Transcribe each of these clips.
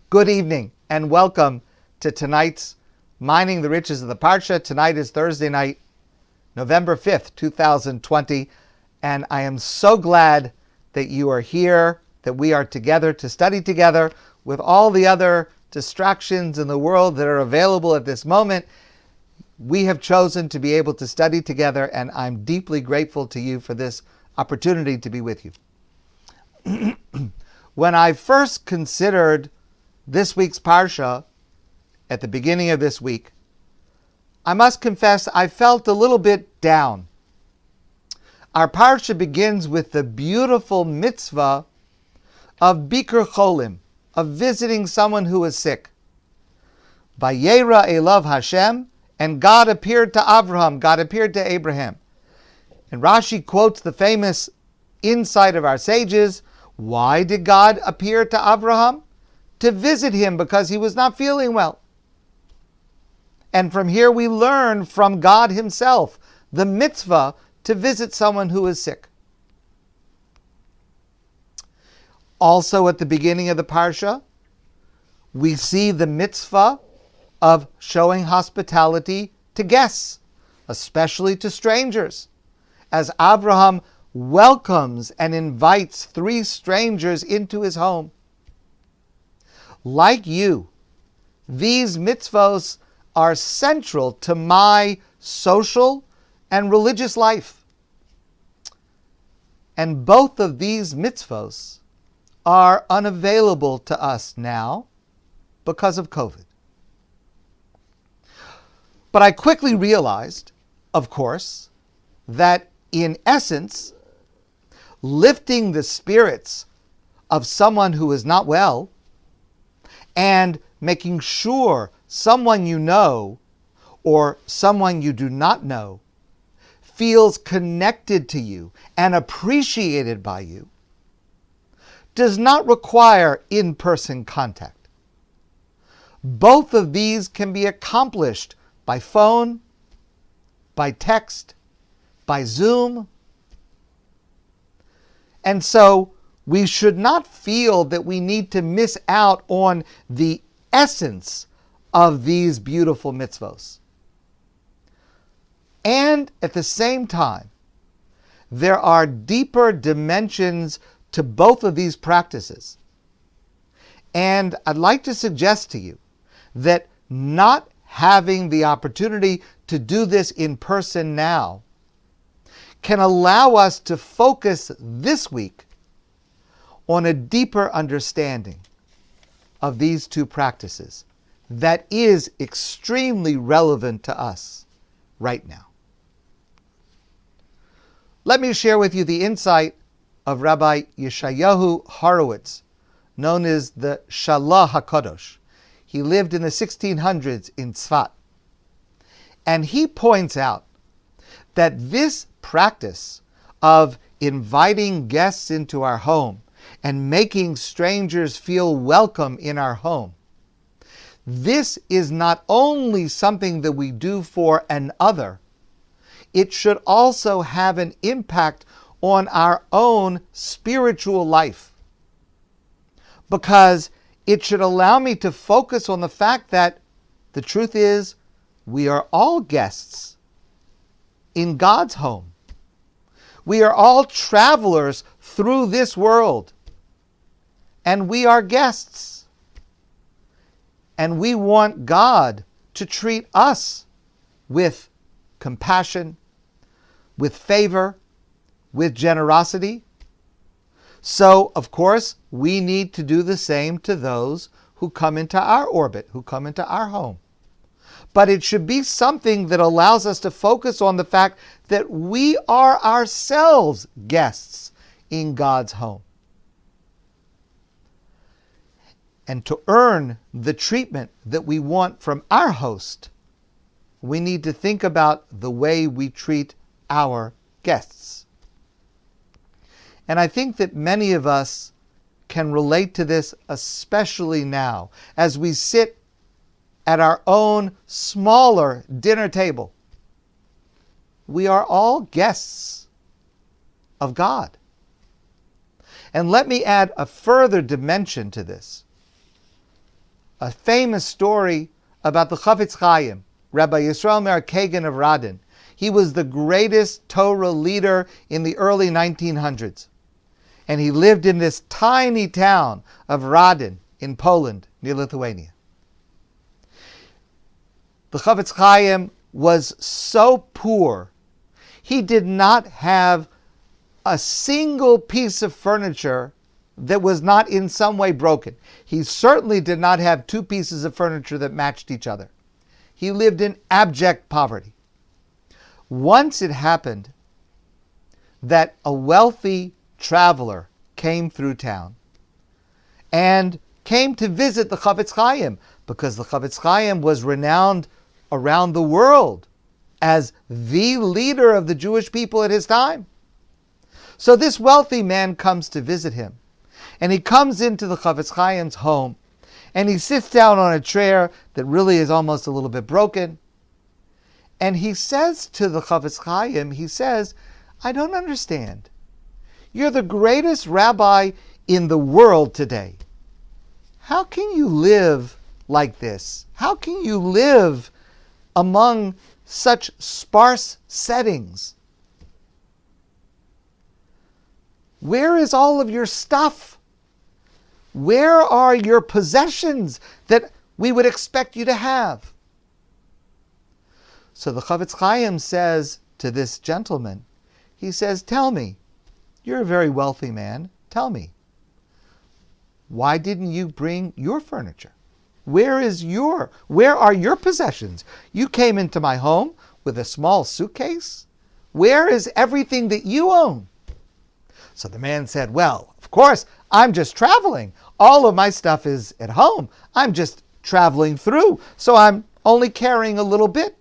Good evening and welcome to tonight's Mining the Riches of the Parsha. Tonight is Thursday night, November 5th, 2020, and I am so glad that you are here, that we are together to study together with all the other distractions in the world that are available at this moment. We have chosen to be able to study together, and I'm deeply grateful to you for this opportunity to be with you. When I first considered this week's Parsha at the beginning of this week, I must confess I felt a little bit down. Our Parsha begins with the beautiful mitzvah of Bikur Cholim, of visiting someone who is sick. VaYeira elav Hashem, and God appeared to Avraham, God appeared to Abraham. And Rashi quotes the famous insight of our sages. Why did God appear to Avraham? To visit him because he was not feeling well. And from here we learn from God himself the mitzvah to visit someone who is sick. Also at the beginning of the Parsha, we see the mitzvah of showing hospitality to guests, especially to strangers, as Abraham welcomes and invites 3 strangers into his home. Like you, these mitzvos are central to my social and religious life. And both of these mitzvos are unavailable to us now because of COVID. But I quickly realized, of course, that in essence, lifting the spirits of someone who is not well and making sure someone you know or someone you do not know feels connected to you and appreciated by you does not require in-person contact. Both of these can be accomplished by phone, by text, by Zoom. And so we should not feel that we need to miss out on the essence of these beautiful mitzvos. And at the same time, there are deeper dimensions to both of these practices. And I'd like to suggest to you that not having the opportunity to do this in person now can allow us to focus this week on a deeper understanding of these 2 practices that is extremely relevant to us right now. Let me share with you the insight of Rabbi Yeshayahu Horowitz, known as the Shalah HaKadosh. He lived in the 1600s in Tzfat. And he points out that this practice of inviting guests into our home and making strangers feel welcome in our home, this is not only something that we do for an other, it should also have an impact on our own spiritual life. Because it should allow me to focus on the fact that the truth is we are all guests in God's home. We are all travelers through this world. And we are guests. And we want God to treat us with compassion, with favor, with generosity. So, of course, we need to do the same to those who come into our orbit, who come into our home. But it should be something that allows us to focus on the fact that we are ourselves guests in God's home. And to earn the treatment that we want from our host, we need to think about the way we treat our guests. And I think that many of us can relate to this, especially now, as we sit at our own smaller dinner table. We are all guests of God. And let me add a further dimension to this. a famous story about the Chafetz Chaim, Rabbi Yisrael Meir Kagan of Radin. He was the greatest Torah leader in the early 1900s. And he lived in this tiny town of Radin in Poland, near Lithuania. The Chafetz Chaim was so poor, he did not have a single piece of furniture that was not in some way broken. He certainly did not have two pieces of furniture that matched each other. He lived in abject poverty. Once it happened that a wealthy traveler came through town and came to visit the Chafetz Chaim, because the Chafetz Chaim was renowned around the world as the leader of the Jewish people at his time. So this wealthy man comes to visit him, and he comes into the Chafetz Chaim's home, and he sits down on a chair that really is almost a little bit broken, and he says to the Chafetz Chaim, he says, I don't understand. You're the greatest rabbi in the world today. How can you live like this? How can you live among such sparse settings? Where is all of your stuff? Where are your possessions that we would expect you to have? So the Chafetz Chaim says to this gentleman, he says, tell me, you're a very wealthy man, tell me, why didn't you bring your furniture? Where are your possessions? You came into my home with a small suitcase? Where is everything that you own? So the man said, well, of course, I'm just traveling. All of my stuff is at home. I'm just traveling through, so I'm only carrying a little bit.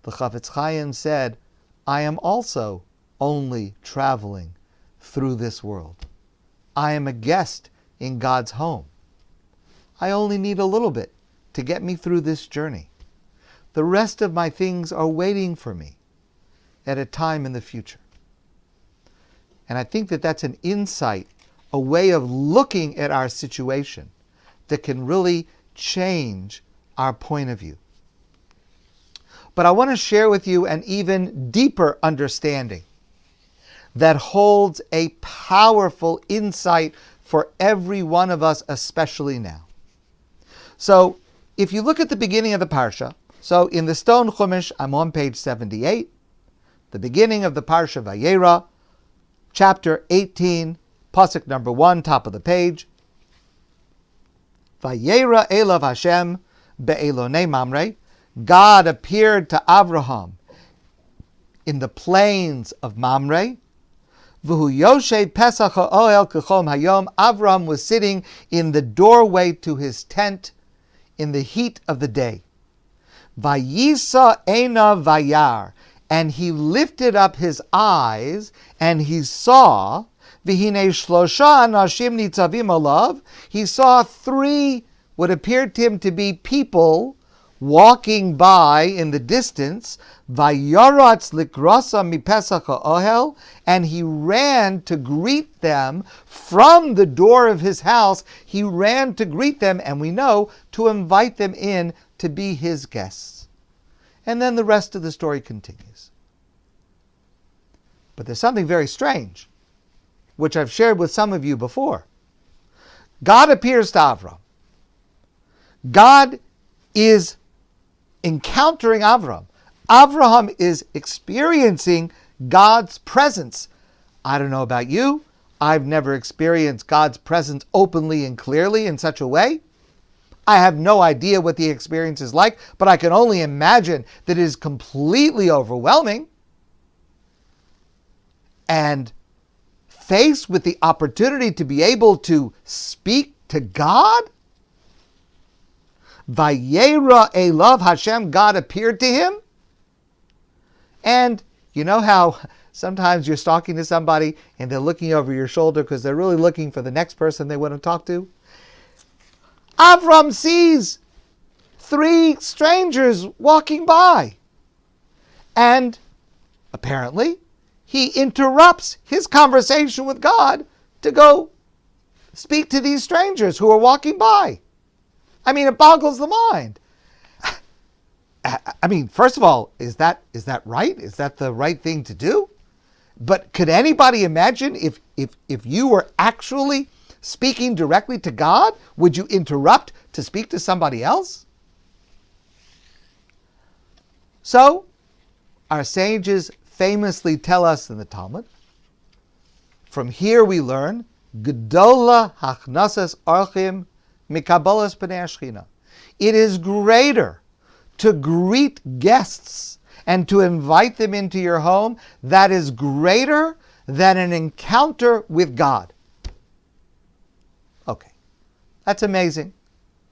The Chafetz Chaim said, I am also only traveling through this world. I am a guest in God's home. I only need a little bit to get me through this journey. The rest of my things are waiting for me at a time in the future. And I think that that's an insight, a way of looking at our situation that can really change our point of view. But I want to share with you an even deeper understanding that holds a powerful insight for every one of us, especially now. So, if you look at the beginning of the Parsha, so in the Stone Chumash, I'm on page 78, the beginning of the Parsha VaYeira, chapter 18, pasuk number 1, top of the page. VaYeira elav Hashem be'elonei Mamre. God appeared to Avraham in the plains of Mamre. V'hu yoshe pesach ha'oel kechom hayom. Avraham was sitting in the doorway to his tent in the heat of the day. Vayisa einav vayar. And he lifted up his eyes, and he saw, v'hinei shlosha anashim nitzavim olav. He saw three, what appeared to him to be people, walking by in the distance. Vayoratz likrasa mipesach ha'ohel. And he ran to greet them from the door of his house. He ran to greet them, and we know, to invite them in to be his guests. And then the rest of the story continues. But there's something very strange, which I've shared with some of you before. God appears to Avram. God is encountering Avram. Avraham is experiencing God's presence. I don't know about you. I've never experienced God's presence openly and clearly in such a way. I have no idea what the experience is like, but I can only imagine that it is completely overwhelming. And faced with the opportunity to be able to speak to God, VaYeira elav Hashem, God appeared to him. And you know how sometimes you're talking to somebody and they're looking over your shoulder because they're really looking for the next person they want to talk to? Avram sees three strangers walking by. And apparently, he interrupts his conversation with God to go speak to these strangers who are walking by. I mean, it boggles the mind. I mean, first of all, is that right? Is that the right thing to do? But could anybody imagine if you were actually speaking directly to God, would you interrupt to speak to somebody else? So, our sages famously tell us in the Talmud, from here we learn, Gedola hachnasas archim mikabalas b'nei Shechina. It is greater to greet guests and to invite them into your home. That is greater than an encounter with God. Okay, that's amazing.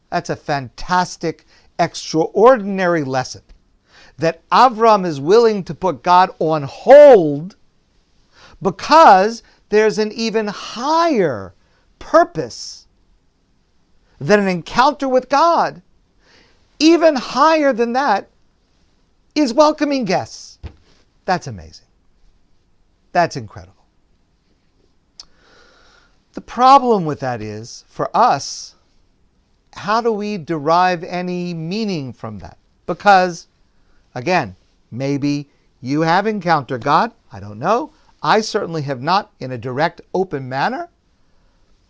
That's a fantastic, extraordinary lesson. That Avram is willing to put God on hold because there's an even higher purpose than an encounter with God. Even higher than that is welcoming guests. That's amazing. That's incredible. The problem with that is, for us, how do we derive any meaning from that? Because, again, maybe you have encountered God. I don't know. I certainly have not in a direct, open manner.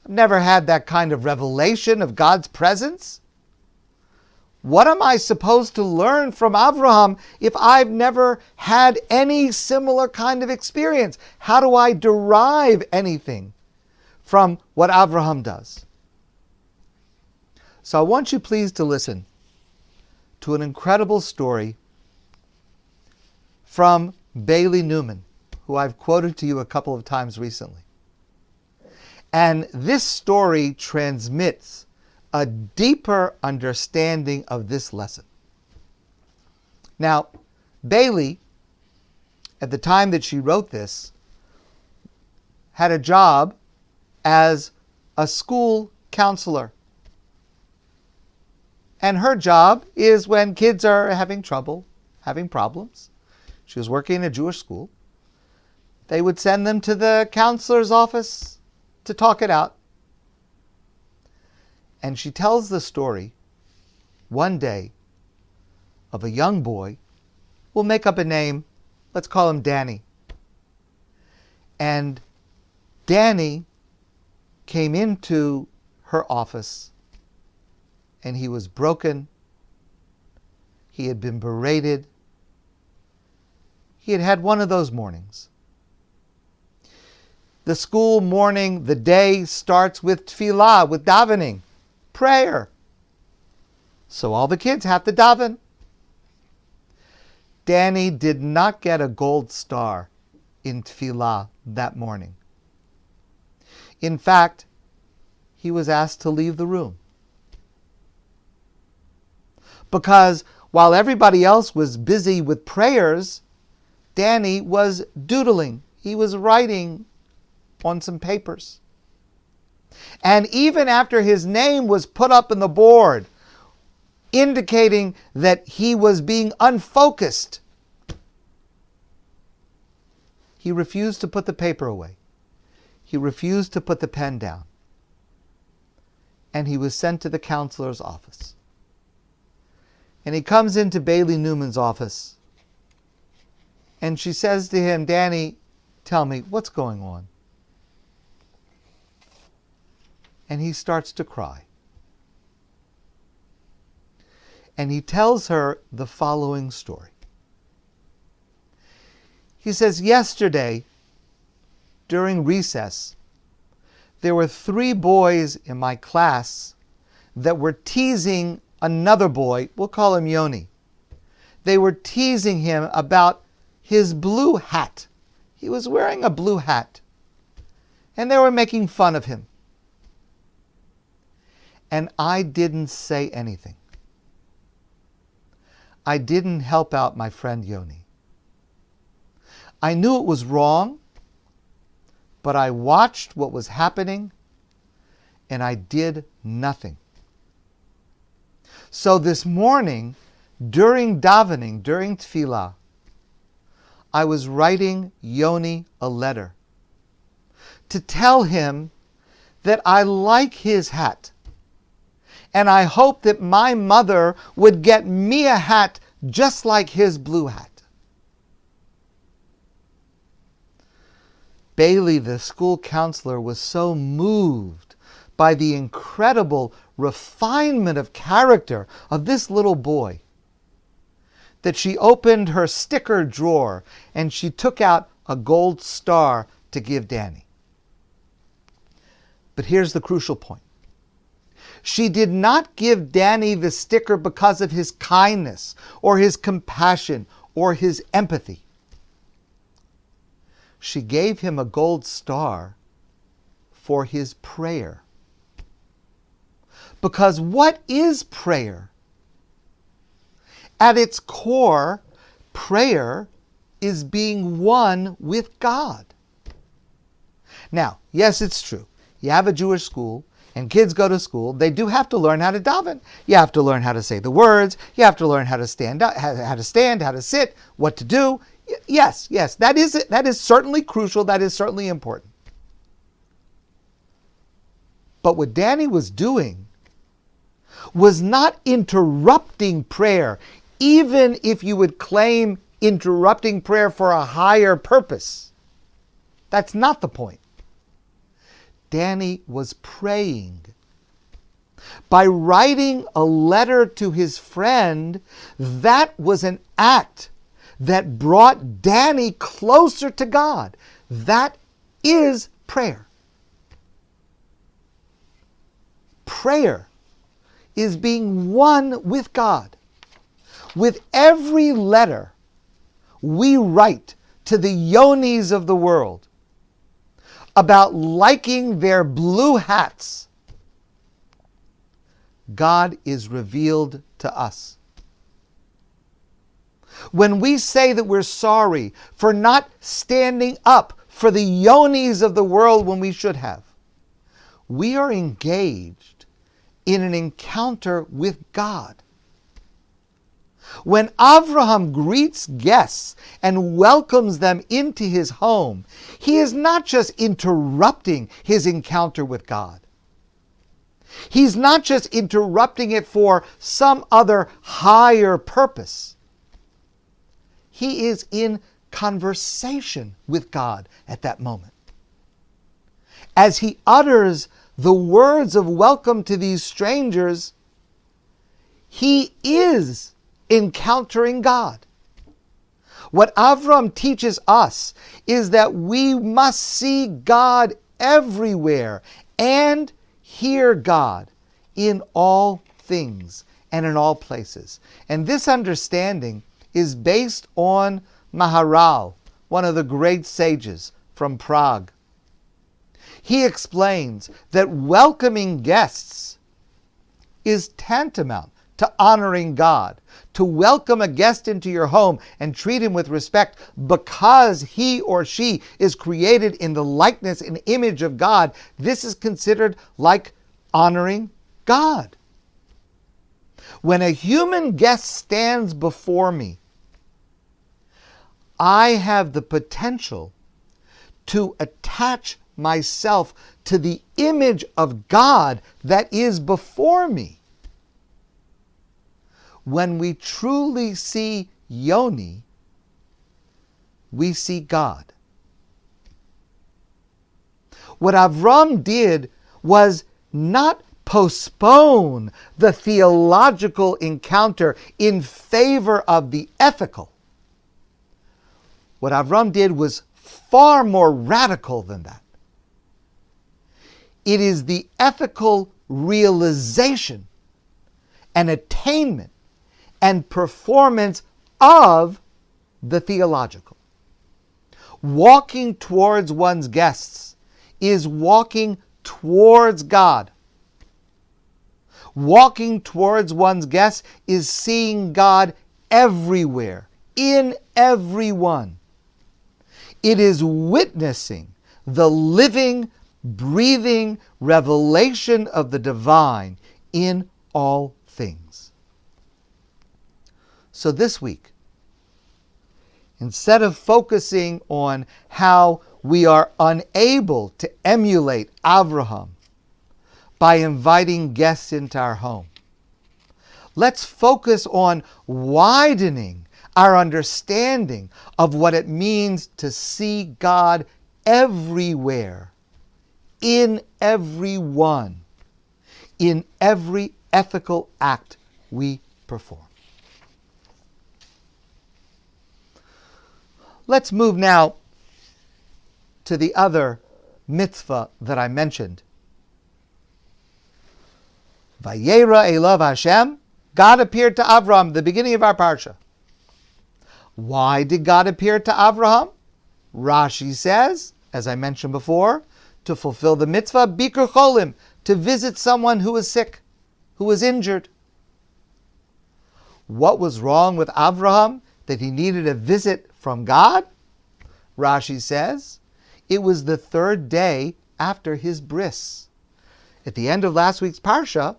I've never had that kind of revelation of God's presence. What am I supposed to learn from Avraham if I've never had any similar kind of experience? How do I derive anything from what Avraham does? So I want you please to listen to an incredible story from Bailey Newman, who I've quoted to you a couple of times recently. And this story transmits a deeper understanding of this lesson. Now, Bailey, at the time that she wrote this, had a job as a school counselor. And her job is when kids are having trouble, having problems. She was working in a Jewish school. They would send them to the counselor's office to talk it out. And she tells the story one day of a young boy. We'll make up a name. Let's call him Danny. And Danny came into her office and he was broken. He had been berated. He had had one of those mornings. The school morning, the day starts with tefillah, with davening, prayer. So all the kids have to daven. Danny did not get a gold star in tefillah that morning. In fact, he was asked to leave the room. Because while everybody else was busy with prayers, Danny was doodling. He was writing on some papers. And even after his name was put up on the board, indicating that he was being unfocused, he refused to put the paper away. He refused to put the pen down. And he was sent to the counselor's office. And he comes into Bailey Newman's office. And she says to him, Danny, tell me, what's going on? And he starts to cry. And he tells her the following story. He says, yesterday, during recess, there were 3 boys in my class that were teasing another boy. We'll call him Yoni. They were teasing him about his blue hat. He was wearing a blue hat. And they were making fun of him. And I didn't say anything. I didn't help out my friend Yoni. I knew it was wrong, but I watched what was happening and I did nothing. So this morning, during davening, during tefillah, I was writing Yoni a letter to tell him that I like his hat and I hope that my mother would get me a hat just like his blue hat. Bailey, the school counselor, was so moved by the incredible refinement of character of this little boy that she opened her sticker drawer and she took out a gold star to give Danny. But here's the crucial point. She did not give Danny the sticker because of his kindness or his compassion or his empathy. She gave him a gold star for his prayer. Because what is prayer? At its core, prayer is being one with God. Now, yes, it's true. You have a Jewish school, and kids go to school. They do have to learn how to daven. You have to learn how to say the words. You have to learn how to stand up, how to sit, what to do. Yes, that is certainly crucial. That is certainly important. But what Danny was doing was not interrupting prayer, even if you would claim interrupting prayer for a higher purpose. That's not the point. Danny was praying. By writing a letter to his friend, that was an act that brought Danny closer to God. That is prayer. Prayer is being one with God. With every letter we write to the yonis of the world about liking their blue hats, God is revealed to us. When we say that we're sorry for not standing up for the yonis of the world when we should have, we are engaged in an encounter with God. When Avraham greets guests and welcomes them into his home, he is not just interrupting his encounter with God. He's not just interrupting it for some other higher purpose. He is in conversation with God at that moment. As he utters the words of welcome to these strangers, he is encountering God. What Avram teaches us is that we must see God everywhere and hear God in all things and in all places. And this understanding is based on Maharal, one of the great sages from Prague. He explains that welcoming guests is tantamount to honoring God. To welcome a guest into your home and treat him with respect because he or she is created in the likeness and image of God, this is considered like honoring God. When a human guest stands before me, I have the potential to attach myself to the image of God that is before me. When we truly see Yoni, we see God. What Avram did was not postpone the theological encounter in favor of the ethical. What Avram did was far more radical than that. It is the ethical realization and attainment and performance of the theological. Walking towards one's guests is walking towards God. Walking towards one's guests is seeing God everywhere, in everyone. It is witnessing the living, breathing revelation of the divine in all things. So this week, instead of focusing on how we are unable to emulate Avraham, by inviting guests into our home. Let's focus on widening our understanding of what it means to see God everywhere, in everyone, in every ethical act we perform. Let's move now to the other mitzvah that I mentioned. VaYeira Elav Hashem, God appeared to Avraham, the beginning of our Parsha. Why did God appear to Avraham? Rashi says, as I mentioned before, to fulfill the mitzvah, Bikur Cholim, to visit someone who was sick, who was injured. What was wrong with Avraham that he needed a visit from God? Rashi says, it was the third day after his bris. At the end of last week's Parsha,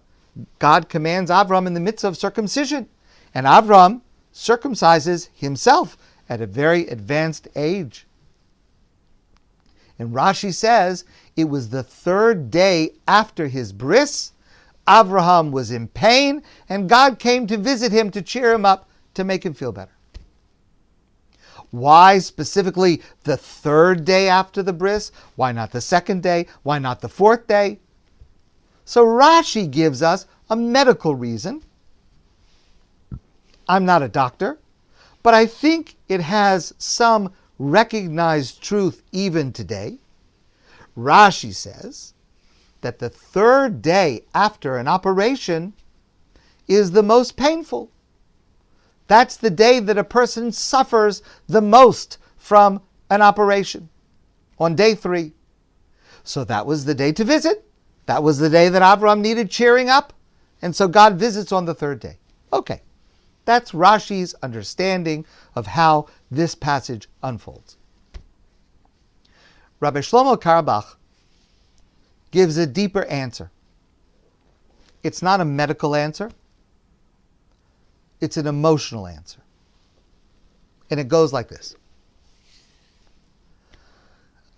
God commands Avraham in the midst of circumcision, and Avraham circumcises himself at a very advanced age. And Rashi says it was the third day after his bris. Avraham was in pain, and God came to visit him to cheer him up, to make him feel better. Why specifically the third day after the bris? Why not the second day? Why not the fourth day? So Rashi gives us a medical reason. I'm not a doctor, but I think it has some recognized truth even today. Rashi says that the third day after an operation is the most painful. That's the day that a person suffers the most from an operation, on day 3. So that was the day to visit. That was the day that Avraham needed cheering up. And so God visits on the third day. Okay, that's Rashi's understanding of how this passage unfolds. Rabbi Shlomo Carlebach gives a deeper answer. It's not a medical answer. It's an emotional answer. And it goes like this.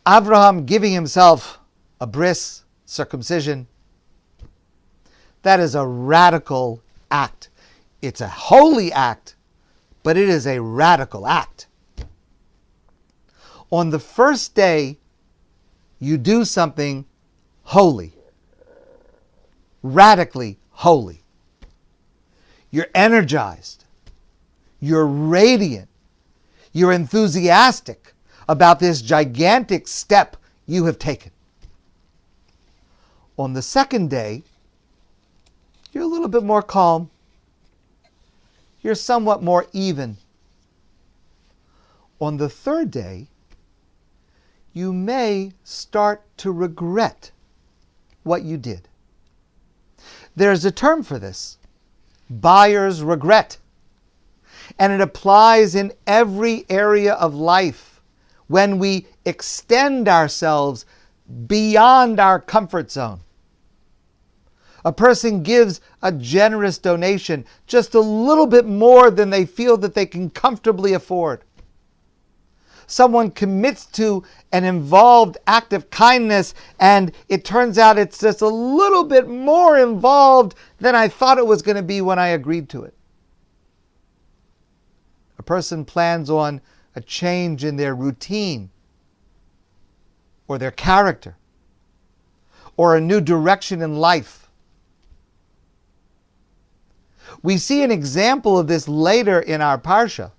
Avraham giving himself a bris, circumcision, that is a radical act. It's a holy act, but it is a radical act. On the first day, you do something holy, radically holy. You're energized. You're radiant. You're enthusiastic about this gigantic step you have taken. On the second day, you're a little bit more calm. You're somewhat more even. On the third day, you may start to regret what you did. There's a term for this, buyer's regret. And it applies in every area of life when we extend ourselves beyond our comfort zone. A person gives a generous donation, just a little bit more than they feel that they can comfortably afford. Someone commits to an involved act of kindness, and it turns out it's just a little bit more involved than I thought it was going to be when I agreed to it. A person plans on a change in their routine, or their character, or a new direction in life. We see an example of this later in our Parsha,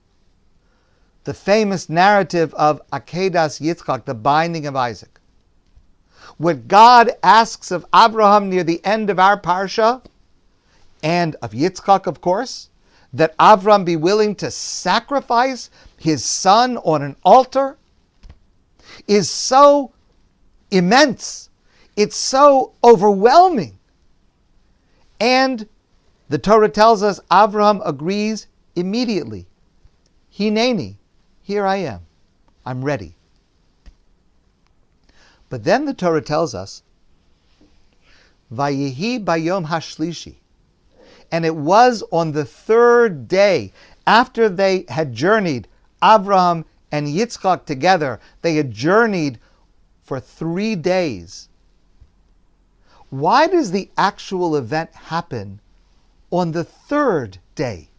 the famous narrative of Akedas Yitzchak, the binding of Isaac. What God asks of Abraham near the end of our Parsha, and of Yitzchak, of course, that Abraham be willing to sacrifice his son on an altar, is so immense. It's so overwhelming. And the Torah tells us Abraham agrees immediately. Hineni, here I am. I'm ready. But then the Torah tells us, Vayehi bayom hashlishi. And it was on the third day, after they had journeyed, Abraham and Yitzchak together, they had journeyed for 3 days. why does the actual event happen on the third day?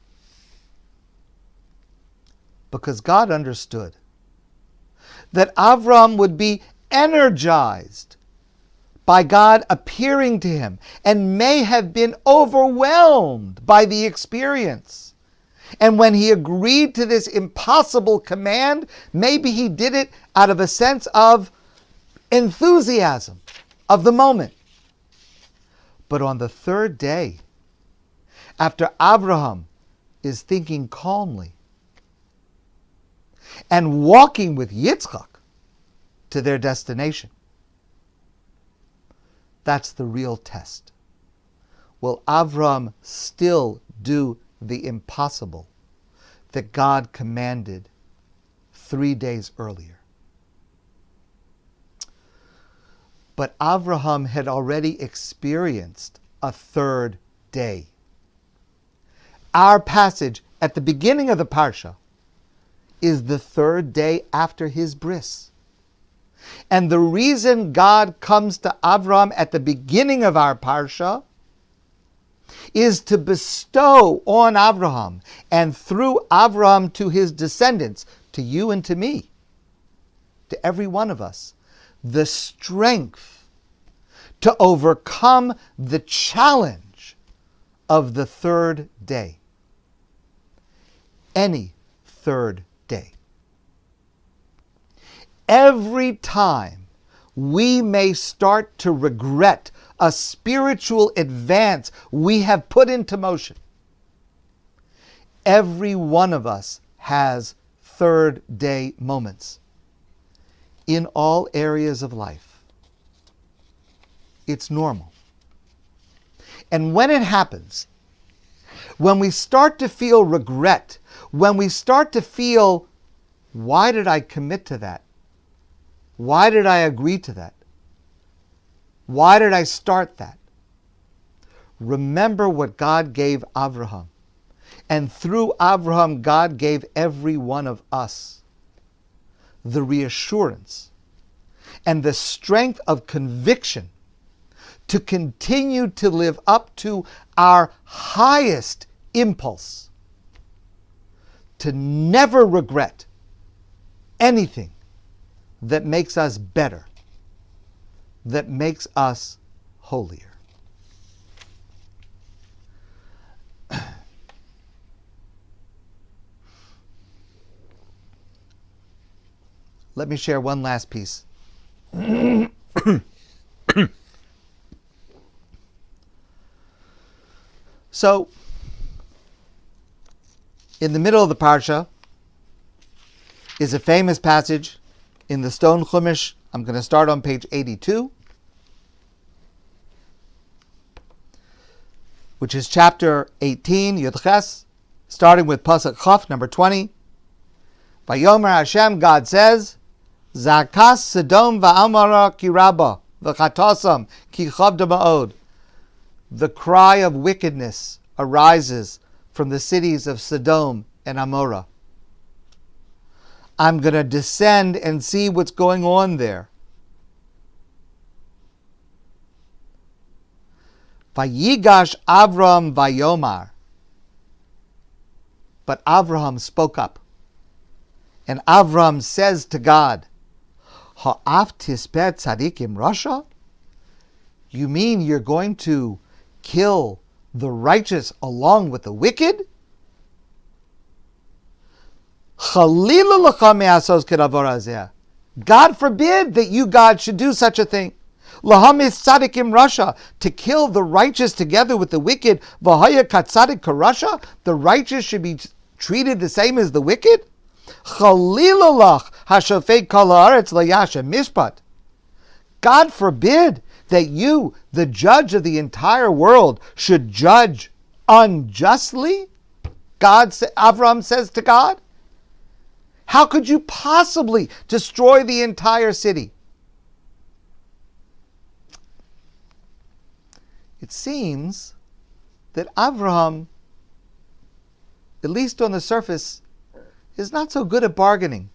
Because God understood that Avram would be energized by God appearing to him and may have been overwhelmed by the experience. And when he agreed to this impossible command, maybe he did it out of a sense of enthusiasm of the moment. But on the third day, after Abraham is thinking calmly and walking with Yitzchak to their destination, that's the real test. Will Avram still do the impossible that God commanded 3 days earlier? But Abraham had already experienced a third day. Our passage at the beginning of the Parsha is the third day after his bris. And the reason God comes to Avram at the beginning of our Parsha is to bestow on Abraham and through Abraham to his descendants, to you and to me, to every one of us, the strength to overcome the challenge of the third day. Any third day. Every time we may start to regret a spiritual advance we have put into motion, every one of us has third day moments in all areas of life. It's normal. And when it happens, when we start to feel regret, when we start to feel, why did I commit to that? Why did I agree to that? Why did I start that? Remember what God gave Abraham. And through Abraham, God gave every one of us the reassurance and the strength of conviction to continue to live up to our highest impulse, to never regret anything that makes us better, that makes us holier. Let me share one last piece. So, in the middle of the Parsha is a famous passage in the Stone Chumash. I'm going to start on page 82, which is chapter 18, Yud Ches, starting with Pasuk Chaf, number 20. VaYomer Hashem, God says, Zakas Sodom va'amara ki rabba, v'chatasam ki chavda ma'od. The cry of wickedness arises from the cities of Sodom and Amorah. I'm going to descend and see what's going on there. Vayigash Avram vayomar. But Avraham spoke up. And Avram says to God, Ha'af tispeh tzaddikim rasha? You mean you're going to kill the righteous along with the wicked? Chalila lecha me'asos kedavar hazeh. God forbid that you, God, should do such a thing. Lahamis tzaddikim rasha, to kill the righteous together with the wicked. V'haya katzadik karasha, the righteous should be treated the same as the wicked. Chalila lach hashofet kol haaretz layasha mishpat. God forbid that you, the judge of the entire world, should judge unjustly? Avram says to God. How could you possibly destroy the entire city? It seems that Avraham, at least on the surface, is not so good at bargaining.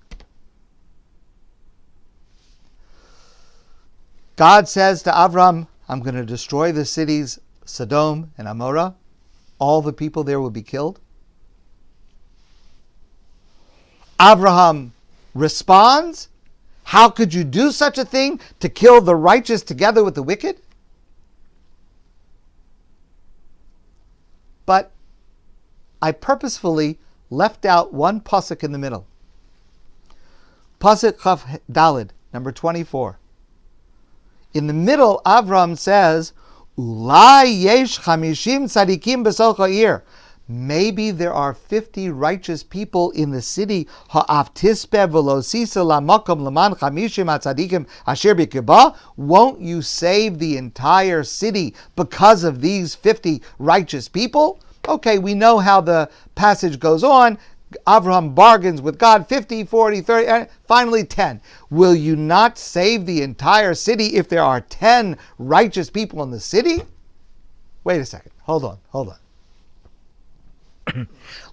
God says to Avram, I'm going to destroy the cities Sodom and Amorah. All the people there will be killed. Abraham responds, how could you do such a thing, to kill the righteous together with the wicked? But I purposefully left out one pasuk in the middle. Pasuk Chaf Dalid, number 24. In the middle, Avram says, Ulai yesh 50 tzadikim b'soch ha'ir. Maybe there are 50 righteous people in the city. Ha'af tispe v'lo sisa lamakom leman 50 tzadikim asher b'kibah. Won't you save the entire city because of these 50 righteous people? Okay, we know how the passage goes on. Abraham bargains with God, 50, 40, 30, and finally 10. Will you not save the entire city if there are 10 righteous people in the city? Wait a second. Hold on.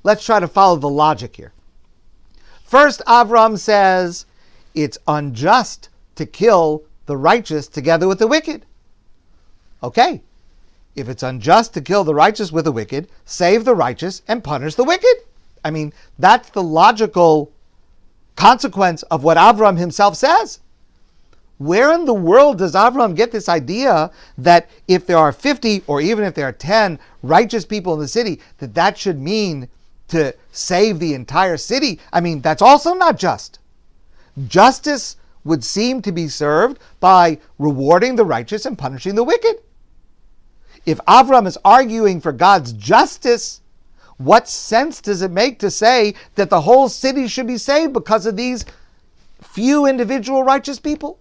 Let's try to follow the logic here. First, Abraham says it's unjust to kill the righteous together with the wicked. Okay, if it's unjust to kill the righteous with the wicked, save the righteous and punish the wicked. I mean, that's the logical consequence of what Avram himself says. Where in the world does Avram get this idea that if there are 50 or even if there are 10 righteous people in the city, that should mean to save the entire city? I mean, that's also not just. Justice would seem to be served by rewarding the righteous and punishing the wicked. If Avram is arguing for God's justice, what sense does it make to say that the whole city should be saved because of these few individual righteous people?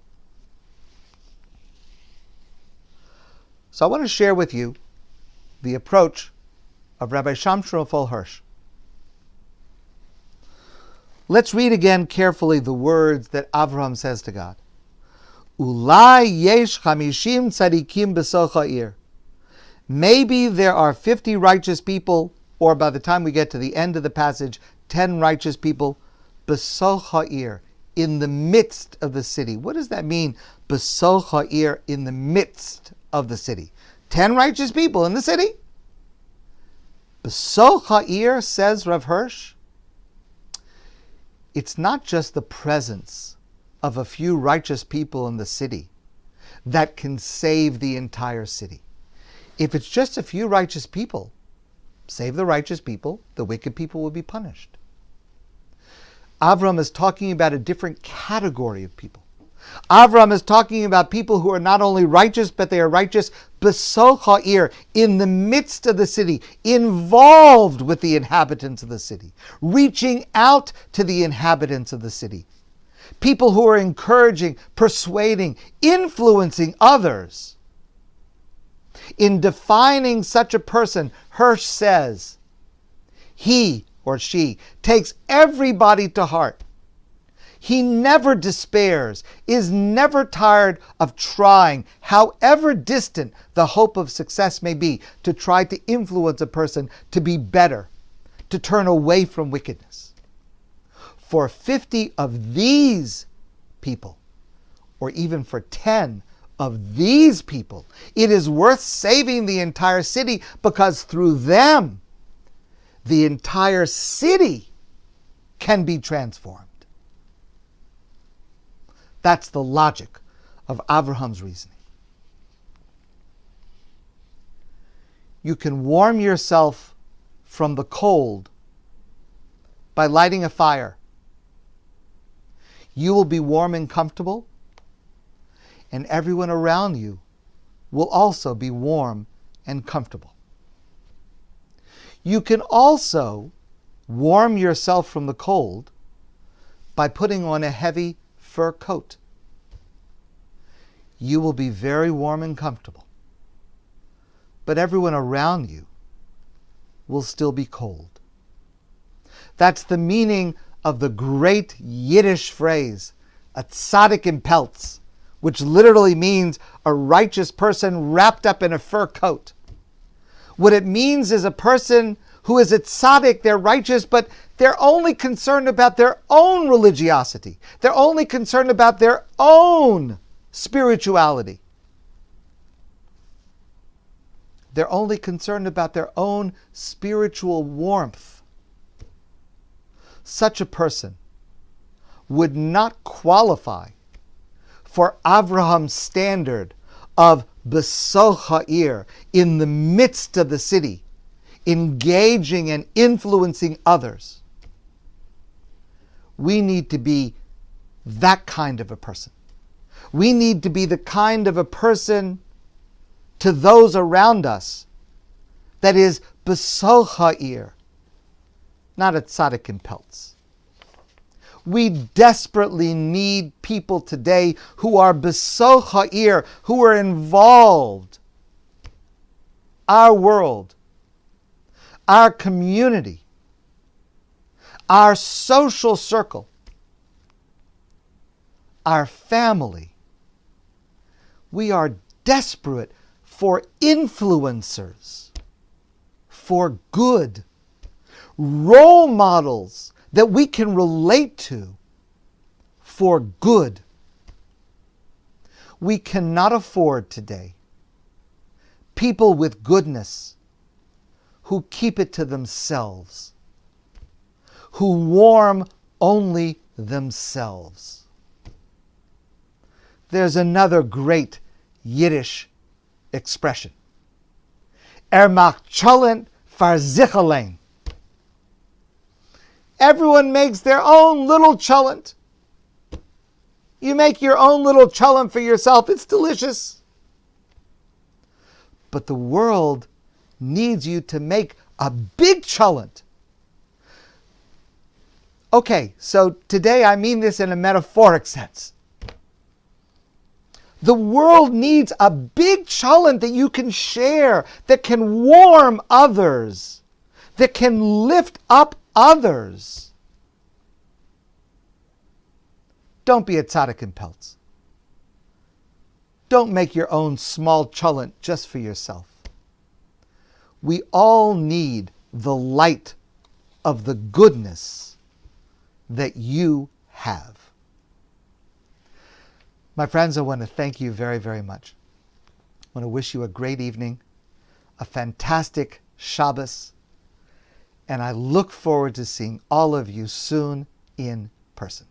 So I want to share with you the approach of Rabbi Shamshon Raphael Hirsch. Let's read again carefully the words that Avraham says to God. Ulai yesh 50 tzadikim b'soch ha'ir. Maybe there are 50 righteous people, or by the time we get to the end of the passage, 10 righteous people, b'soch ha'ir, in the midst of the city. What does that mean, b'soch ha'ir, in the midst of the city? 10 righteous people in the city? B'soch ha'ir, says Rav Hirsch, it's not just the presence of a few righteous people in the city that can save the entire city. If it's just a few righteous people, save the righteous people, the wicked people will be punished. Avram is talking about a different category of people. Avram is talking about people who are not only righteous, but they are righteous b'soch ha'ir, in the midst of the city, involved with the inhabitants of the city, reaching out to the inhabitants of the city. People who are encouraging, persuading, influencing others. In defining such a person, Hirsch says, he or she takes everybody to heart. He never despairs, is never tired of trying, however distant the hope of success may be, to try to influence a person to be better, to turn away from wickedness. For 50 of these people, or even for 10 of these people, it is worth saving the entire city, because through them, the entire city can be transformed. That's the logic of Abraham's reasoning. You can warm yourself from the cold by lighting a fire. You will be warm and comfortable, and everyone around you will also be warm and comfortable. You can also warm yourself from the cold by putting on a heavy fur coat. You will be very warm and comfortable, but everyone around you will still be cold. That's the meaning of the great Yiddish phrase, a tzaddik in Peltz, which literally means a righteous person wrapped up in a fur coat. What it means is a person who is a tzaddik, they're righteous, but they're only concerned about their own religiosity. They're only concerned about their own spirituality. They're only concerned about their own spiritual warmth. Such a person would not qualify for Abraham's standard of Besoch ha'ir, in the midst of the city, engaging and influencing others. We need to be that kind of a person. We need to be the kind of a person to those around us that is Besoch ha'ir, not a tzaddik in Peltz. We desperately need people today who are Besoch ha'ir, who are involved. Our world, our community, our social circle, our family. We are desperate for influencers, for good, role models that we can relate to for good. We cannot afford today people with goodness who keep it to themselves, who warm only themselves. There's another great Yiddish expression. Macht cholent far sich allein. Everyone makes their own little cholent. You make your own little cholent for yourself. It's delicious. But the world needs you to make a big cholent. Okay, so today I mean this in a metaphoric sense. The world needs a big cholent that you can share, that can warm others, that can lift up others. Don't be a tzaddik in Peltz. Don't make your own small cholent just for yourself. We all need the light of the goodness that you have. My friends, I want to thank you very, very much. I want to wish you a great evening, a fantastic Shabbos, and I look forward to seeing all of you soon in person.